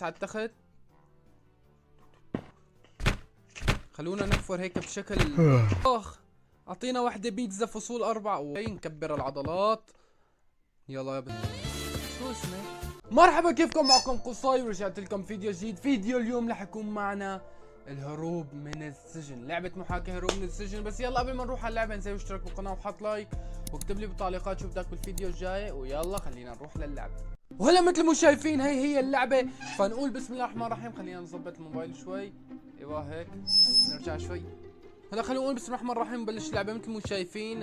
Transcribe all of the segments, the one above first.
على التخت. خلونا نحفر هيك بشكل اخ. اعطينا وحده بيتزا فصول 4 نكبر العضلات. يلا يا شو اسمه؟ مرحبا، كيفكم؟ معكم قصاي ورجعت لكم فيديو جديد. فيديو اليوم رح يكون معنا الهروب من السجن، لعبة محاكاة هروب من السجن. بس يلا قبل ما نروح على اللعبة انسى اشترك بالقناة وحط لايك واكتب لي بالتعليقات شو بدك بالفيديو الجاي، ويلا خلينا نروح للعبة. وهلا مثل ما شايفين هي اللعبة، فنقول بسم الله الرحمن الرحيم. خلينا نظبط الموبايل شوي، ايوه هيك نرجع شوي. هلا خلينا نقول بسم الله الرحمن الرحيم نبلش اللعبة. مثل ما شايفين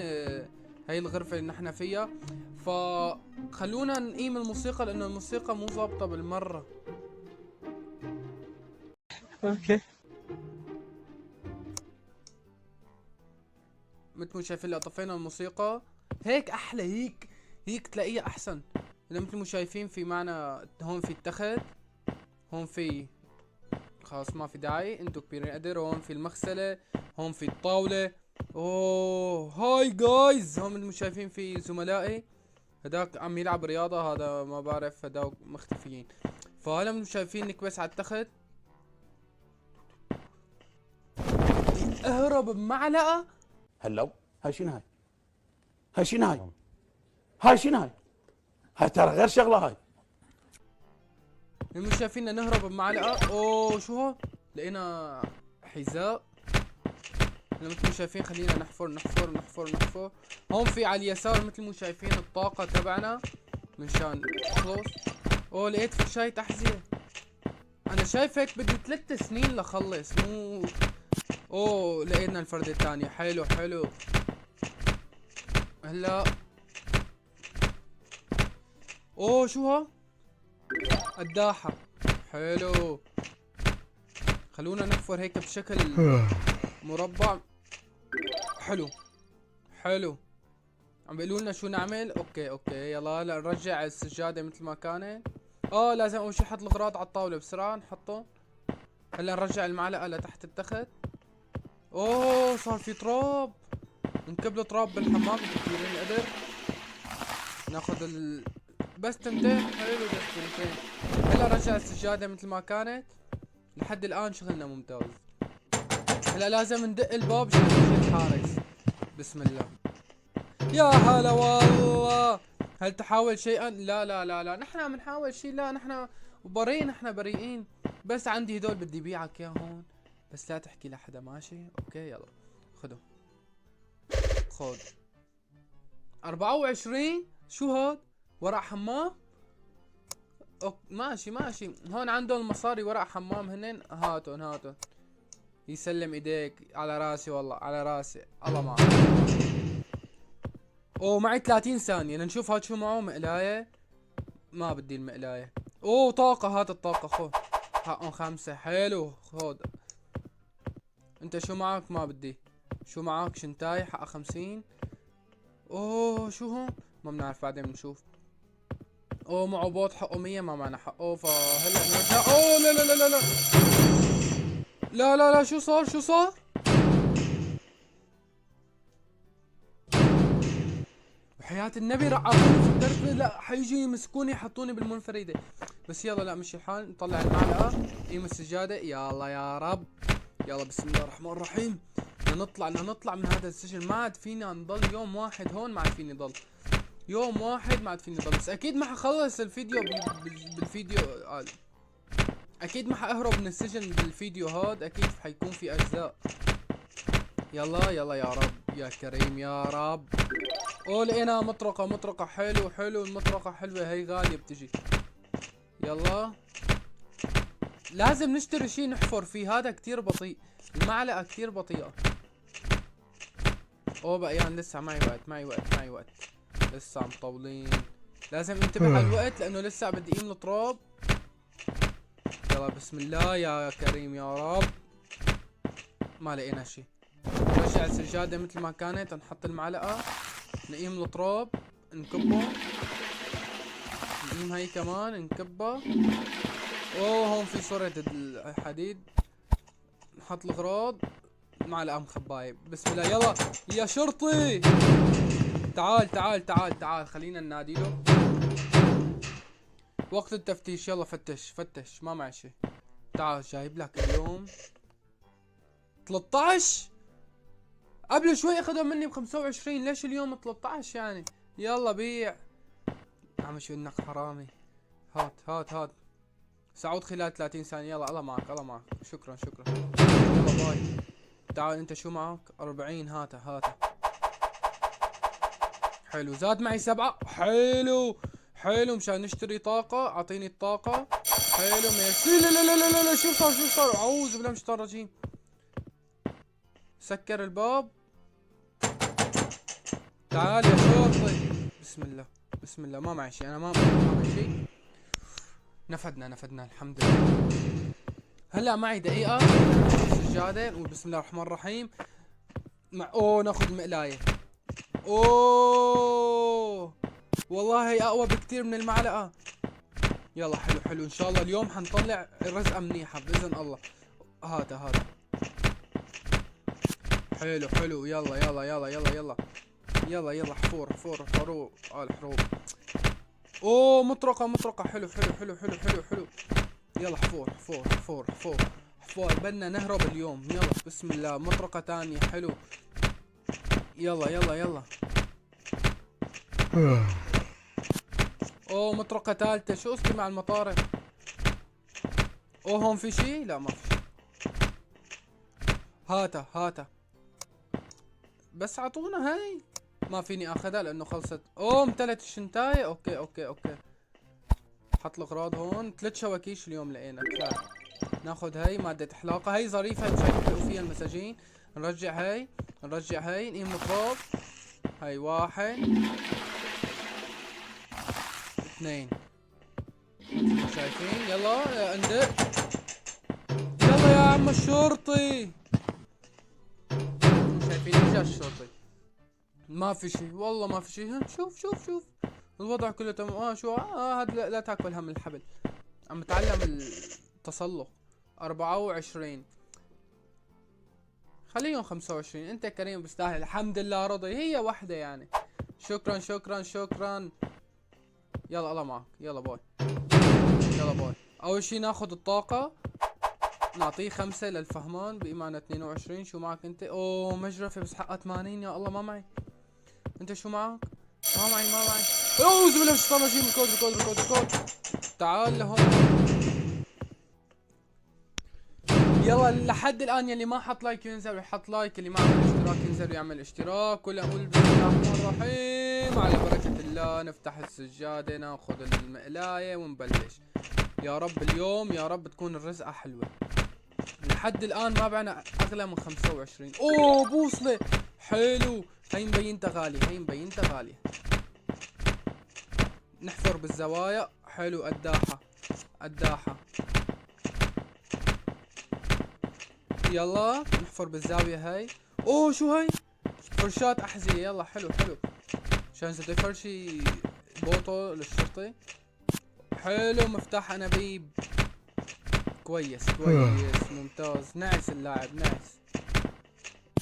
هي الغرفة اللي نحن فيها، فخلونا نقيم الموسيقى لانه الموسيقى مو ظابطة بالمرة. اوكي. مثل ما شايفين لو طفينا الموسيقى هيك احلى، هيك تلاقيها احسن. مثل ما شايفين في معنا هون في التخت، هون في خلاص ما في داعي انتو كبيرين قدر. هون في المغسلة، هون في الطاولة. اوه هاي جايز، هون مثل ما شايفين في زملائي. هداك عم يلعب رياضة، هذا ما بعرف، هداك مختفيين. فهلا مثل ما شايفين نكبس على التخت. اهرب بمعلقة. هلو، هاي شنو هاي شنو هاي شنو هاي ترى غير شغله هاي. مش شايفيننا نهرب بمعلقة. اوه شو هون؟ لقينا حذاء. مثل ما شايفين خلينا نحفر. هون في على اليسار مثل ما شايفين الطاقة تبعنا منشان نخلص. اوه لقيت فرشاية أحذية. أنا شايف هيك بدي 3 سنين لخلص مو. اوه لقينا الفردة الثانية. حلو. هلا اوه شو ها؟ قداحة. حلو. خلونا نحفر هيك بشكل مربع. حلو. عم بيقولوا لنا شو نعمل. اوكي يلا هلا نرجع السجادة مثل ما كانت. لازم اول شي نحط الاغراض على الطاولة بسرعة نحطه. هلا نرجع المعلقة لتحت التخت. اوه صار في تراب، نكب تراب بالحمام كثير القدر. ناخذ بس تنتين. حلو بس تنتين. هلا رجع السجادة مثل ما كانت. لحد الان شغلنا ممتاز. هلا لازم ندق الباب عشان يجي الحارس. بسم الله. يا هلا والله. هل تحاول شيئا؟ لا نحن عم نحاول شيء. لا نحن بريئين، نحن بريئين. بس عندي هدول بدي بيعك يا هون، بس لا تحكي لحدا ماشي؟ اوكي يلا خذه. خذ 24. شو هاد؟ ورق حمام. ماشي. هون عندهم المصاري ورق حمام هنن. هاتون. يسلم ايديك. على راسي والله، على راسي. الله معك. اوه معي 30 ثانية لنشوف هاد شو معه. مقلاية. ما بدي المقلاية. اوه طاقة، هات الطاقة خذ. حقهم 5. حلو خذ. انت شو معك؟ ما بدي. شو معك؟ شنتاي حقها 50. اوه شو هون؟ ما بنعرف بعدين بنشوف. اوه معه بوت حقه 100، ما معنا حقه. فهلا نرجع. اوه لا شو صار؟ وحياة النبي رعبوني في الدرب. لا حيجوا يمسكوني يحطوني بالمنفردة. بس يلا لا مشي الحال. نطلع المعلقة، قيم السجادة. يلا يا رب. يلا بسم الله الرحمن الرحيم. بدنا نطلع من هذا السجن. ما عاد فينا نضل يوم واحد هون. ما عاد فيني ضل يوم واحد. ما عاد فيني ضل. بس اكيد ما حخلص الفيديو بالفيديو. اكيد ما حاهرب من السجن بالفيديو هاد. اكيد حيكون في اجزاء. يلا يا رب يا كريم يا رب. اوه لقينا مطرقة. حلو المطرقة حلوة هي، غالية بتجي. يلا لازم نشتري شي نحفر فيه. هذا كتير بطيء، المعلقة كتير بطيئة. اوه بقيان لسه معي وقت. لسه مطولين. لازم انتبه على الوقت لانه لسه بدي اقيم التراب. يلا بسم الله يا كريم يا رب. ما لقينا شي. نرجع السجادة مثل ما كانت. نحط المعلقة، نقيم التراب، نكبه، نقيم هاي كمان نكبها. اوه هون في صورة الحديد. نحط الاغراض. معلقة مخباية. بسم الله يلا يا شرطي. تعال خلينا ننادي له. وقت التفتيش. يلا فتش فتش، ما معي شيء. تعال جايب لك اليوم 13. قبل شوي اخذوا مني ب25، ليش اليوم 13 يعني؟ يلا بيع. عم شو انك حرامي. هات هات هات. سعود خلال 30 ثانية. يلا الله معك الله معك. شكرا شكرا. يلا باي. تعال انت شو معك؟ 40. هاته هاته. حلو، زاد معي 7. حلو حلو، مشان نشتري طاقة. اعطيني الطاقة. حلو ميرسي. لا لا لا لا لا، شو صار شو صار؟ اعوذ بالله من الشيطان الرجيم. سكر الباب. تعال يا شرطي. بسم الله بسم الله. ما معي شيء انا، ما معي شيء. نفدنا نفدنا الحمد لله. هلا معي دقيقة. سجادة. نقول بسم الله الرحمن الرحيم. اوه ناخذ المقلاية. اوه والله هي اقوى بكتير من المعلقة. يلا حلو حلو، ان شاء الله اليوم حنطلع رزقة منيحة باذن الله. هذا هذا. حلو حلو. يلا يلا يلا يلا يلا يلا يلا. حفور حفور حروب. الحروب. اوه مطرقة مطرقة. حلو حلو حلو حلو حلو حلو. يلا حفور حفور حفور حفور حفور. بدنا نهرب اليوم. يلا بسم الله. مطرقة تانية. حلو. يلا يلا يلا. اوه مطرقة ثالثة. شو قصدي مع المطارق؟ اوه هون في شي؟ لا ما في شي. هاتا هاتا. بس اعطونا هاي. ما فيني اخذها لانه خلصت. اوه امتلت الشنتاية. اوكي اوكي اوكي. حط الاغراض هون. 3 شواكيش اليوم لقينا 3. ناخذ هاي مادة حلاقة. هاي ظريفة مشان يحلقوا فيها المساجين. نرجع هاي نرجع هاي. نقيم التراب. هاي 1 2. شايفين؟ يلا يا اندق. يلا يا عم الشرطي. شايفين اجا الشرطي. ما في شي والله ما في شي. شوف شوف شوف الوضع كله تمام. شو هاد لا تاكل هم الحبل. عم بتعلم التسلق. 24. خليهم 25. انت كريم بستاهل. الحمد لله رضي. هي وحدة يعني. شكرا شكرا شكرا. يلا الله معك. يلا باي. يلا باي. اول شي ناخذ الطاقة. نعطيه 5 للفهمان بإيمانه 22. شو معك انت؟ اوه مجرفة بس حقها 80. يا الله ما معي. انت شو معك؟ ما معي ما معي. اعوذ بالله من الشيطان الرجيم. الكود الكود الكود الكود. تعال لهون. يلا لحد الان يلي ما حط لايك ينزل ويحط لايك، اللي ما عمل اشتراك ينزل ويعمل اشتراك. ولا اقول بسم الله الرحمن الرحيم. على بركة الله. نفتح السجادة ناخذ المقلاية ونبلش. يا رب اليوم يا رب تكون الرزقة حلوة. لحد الان ما بعنا اغلى من 25. اوه بوصلة. حلو. هي مبينتها غالية. هي مبينتها غالية. نحفر بالزوايا. حلو. قداحة قداحة. يلا نحفر بالزاوية هاي. اوه شو هاي؟ فرشاة احذية. يلا حلو حلو. عشان بدي فرشي بوطو للشرطي. حلو. مفتاح انابيب. كويس كويس ممتاز. نايس اللاعب نايس.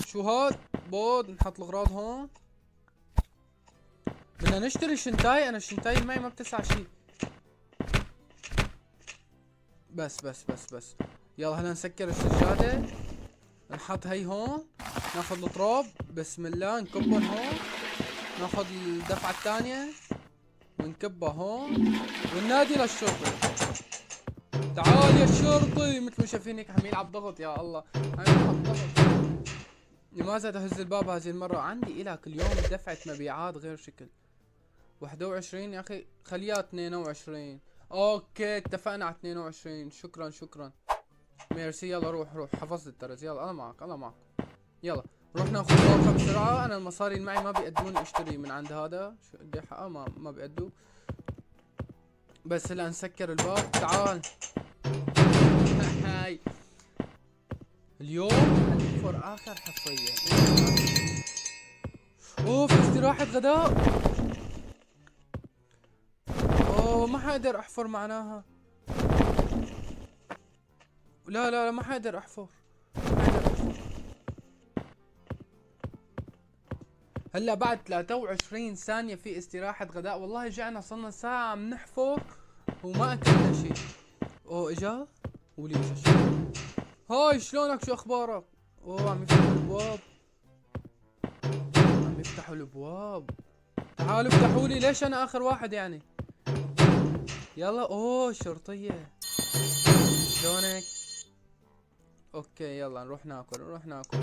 شو هاد؟ بود. نحط الاغراض هون. بدنا نشتري شنتاي. انا الشنتاي معي ما بتسع شي. بس بس بس بس. يلا هلا نسكر السجادة. نحط هي هون. ناخذ التراب. بسم الله. نكبهم هون. ناخذ الدفعة الثانية ونكبها هون. وننادي للشرطي. تعال يا الشرطي. مثل ما شايفين هيك عم يلعب ضغط. يا الله عم يلعب ضغط. لماذا تهز الباب هذه المرة؟ عندي إلك اليوم دفعة مبيعات غير شكل. 21 يا أخي. خليها 22. أوكي اتفقنا على 22. شكرا شكرا. ميرسي. يلا روح روح. حفظت الترز. يلا أنا معك أنا معك. يلا روح ناخذ طاقة بسرعة. أنا المصاري اللي معي ما بيقدموني أشتري من عند هذا. شو قد حقها ما بيقدوا. بس هلا نسكر الباب. تعال. هاي اليوم حنحفر آخر حفرية. أوه في استراحة غداء. أوه ما حقدر أحفر معناها. لا لا لا ما حقدر أحفر. هلا بعد 23 ثانية في استراحة غداء. والله جعنا صرنا ساعة عم نحفر هو ما اكلنا شيء. اوه اجا ولي اجا. هاي شلونك شو اخبارك؟ اوه عم يفتحوا الابواب. عم يفتحوا الابواب. تعالوا افتحوا لي، ليش انا اخر واحد يعني؟ يلا اوه شرطية. شلونك؟ اوكي يلا نروح ناكل نروح ناكل.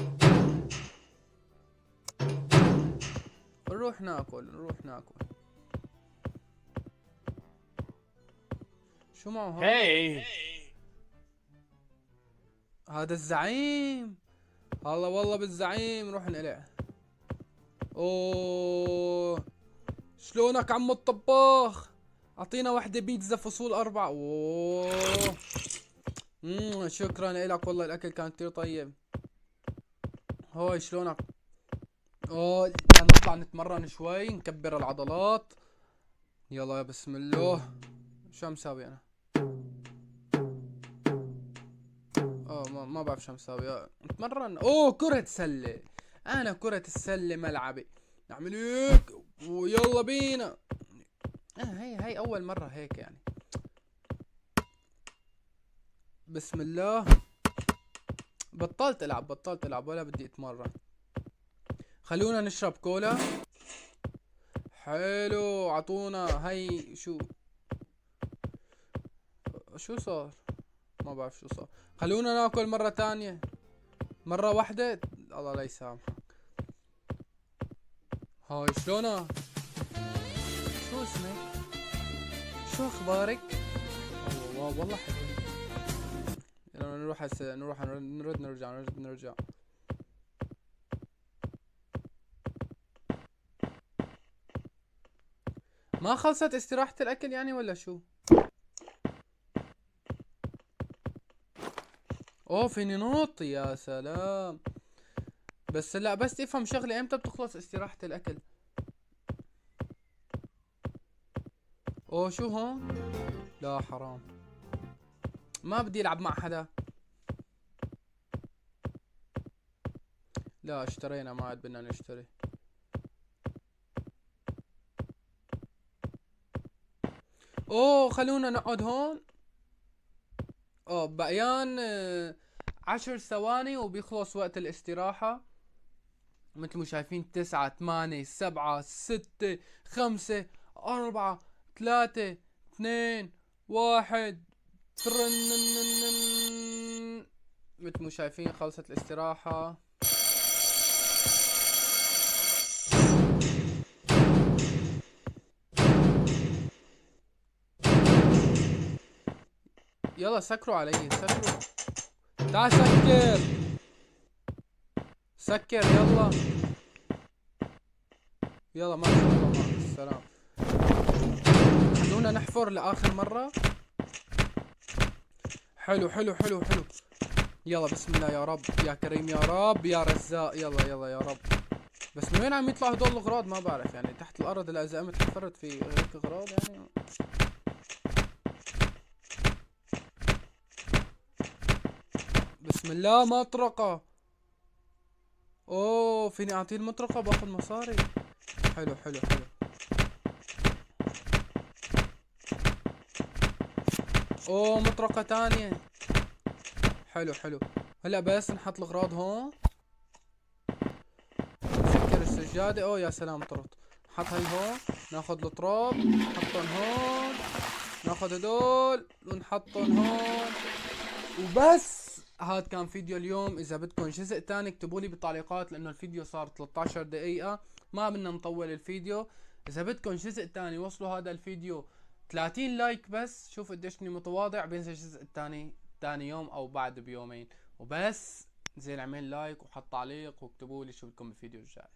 نروح ناكل نروح ناكل. شو معه هذا؟ Hey. هذا الزعيم. هلا والله بالزعيم، نروح نقلع. اوه شلونك عم الطباخ؟ اعطينا وحدة بيتزا فصول 4. اوه شكرا لك والله، الاكل كان كتير طيب. هاي شلونك؟ اوه نطلع نتمرن شوي نكبر العضلات. يلا يا بسم الله. شو عم ساوي انا؟ ما بعرف شو عم ساوي. نتمرن. اوه كرة سلة. انا كرة السلة ملعبي. نعمل هيك ويلا بينا. هي اول مرة هيك يعني. بسم الله. بطلت العب ولا بدي اتمرن. خلونا نشرب كولا. حلو عطونا هي. شو صار؟ ما بعرف شو صار. خلونا ناكل مرة تانية. مرة واحدة. الله لا يسامحك. هاي شلونك؟ شو اسمك؟ شو اخبارك؟ والله والله حلو. يلا نروح نرجع. ما خلصت استراحة الاكل يعني ولا شو؟ اوه فيني نط يا سلام. بس لا بس تفهم شغلة، امتى بتخلص استراحة الاكل؟ اوه شو هون؟ لا حرام، ما بدي العب مع حدا. لا اشترينا، ما عاد بدنا نشتري. اوه خلونا نقعد هون. اوه بقيان 10 ثواني وبيخلص وقت الاستراحة. مثل ما شايفين 9 8 7 6 5 4 3 2 1. مثل ما شايفين خلصت الاستراحة. يلا سكروا علي سكروا. تعال سكر سكر يلا. يلا مع السلامة. خلونا نحفر لآخر مرة. حلو حلو حلو حلو. يلا بسم الله يا رب يا كريم يا رب يا رزاق. يلا يلا يا رب. بس من وين عم يطلعوا هدول الغراض؟ ما بعرف يعني. تحت الأرض لا إذا قمت حفرت في هيك غراض يعني. بسم الله مطرقة. اوه فيني اعطيه المطرقة باخذ مصاري. حلو حلو حلو. اوه مطرقة تانية. حلو حلو. هلا بس نحط الغراض هون. نسكر السجادة. اوه يا سلام طرت. نحط هاي هون. ناخذ التراب نحطهم هون. ناخذ هدول ونحطهم هون وبس. هاد كان فيديو اليوم. اذا بدكم جزء تاني اكتبوا لي بالتعليقات، لانه الفيديو صار 13 دقيقة ما بدنا نطول الفيديو. اذا بدكم جزء تاني وصلوا هذا الفيديو 30 لايك بس. شوف قديش اني متواضع. بينزل الجزء الثاني ثاني يوم او بعد بيومين وبس. زين اعمل لايك وحط تعليق واكتبوا لي شو بدكم بالفيديو الجاي.